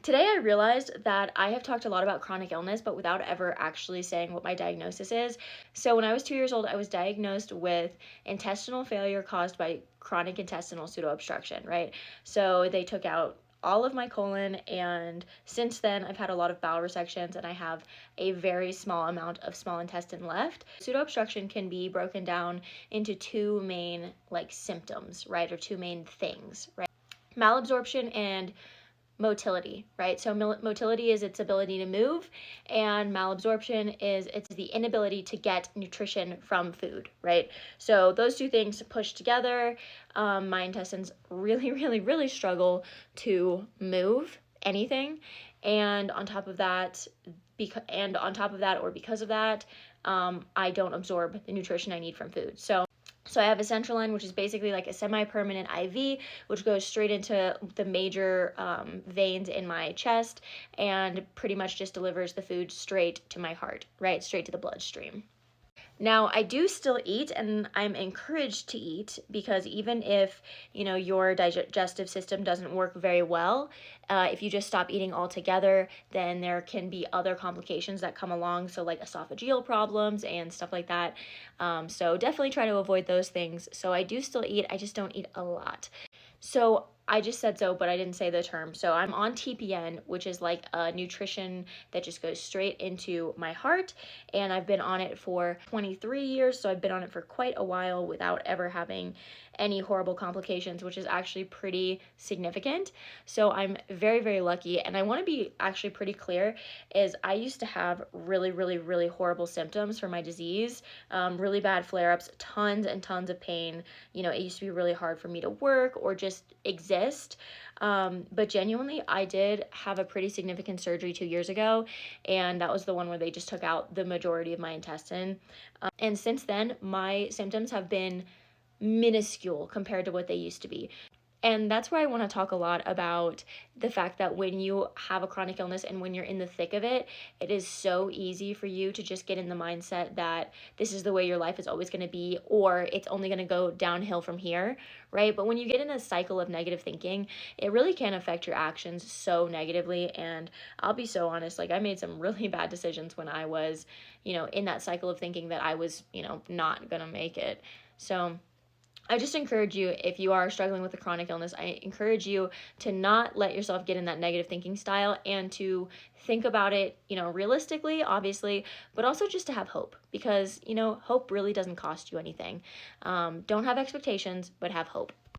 Today I realized that I have talked a lot about chronic illness, but without ever actually saying what my diagnosis is. So when I was 2 years old, I was diagnosed with intestinal failure caused by chronic intestinal pseudoobstruction, right? So they took out all of my colon, and since then I've had a lot of bowel resections and I have a very small amount of small intestine left. Pseudoobstruction can be broken down into two main symptoms, right? Or two main things, right? Malabsorption and motility, right? So motility is its ability to move, and malabsorption is it's the inability to get nutrition from food, right? So those two things pushed together, my intestines really struggle to move anything, and on top of that, because of that, I don't absorb the nutrition I need from food. So I have a central line, which is basically like a semi-permanent IV, which goes straight into the major veins in my chest and pretty much just delivers the food straight to my heart, right? Straight to the bloodstream. Now, I do still eat, and I'm encouraged to eat, because even if, your digestive system doesn't work very well, if you just stop eating altogether, then there can be other complications that come along, so like esophageal problems and stuff like that. So definitely try to avoid those things. So I do still eat, I just don't eat a lot. So I just said so, but I didn't say the term. So I'm on TPN, which is like a nutrition that just goes straight into my heart. And I've been on it for 23 years. So I've been on it for quite a while without ever having any horrible complications, which is actually pretty significant. So I'm very lucky. And I want to be actually pretty clear is I used to have really horrible symptoms for my disease, really bad flare-ups, tons and tons of pain. It used to be really hard for me to work or just exist. But genuinely, I did have a pretty significant surgery 2 years ago, and that was the one where they just took out the majority of my intestine. And since then, my symptoms have been minuscule compared to what they used to be. And that's where I want to talk a lot about the fact that when you have a chronic illness and when you're in the thick of it, it is so easy for you to just get in the mindset that this is the way your life is always going to be, or it's only going to go downhill from here, right? But when you get in a cycle of negative thinking, it really can affect your actions so negatively. And I'll be so honest, I made some really bad decisions when I was, in that cycle of thinking that I was, not going to make it. So I just encourage you, if you are struggling with a chronic illness, I encourage you to not let yourself get in that negative thinking style and to think about it, realistically, obviously, but also just to have hope, because, hope really doesn't cost you anything. Don't have expectations, but have hope.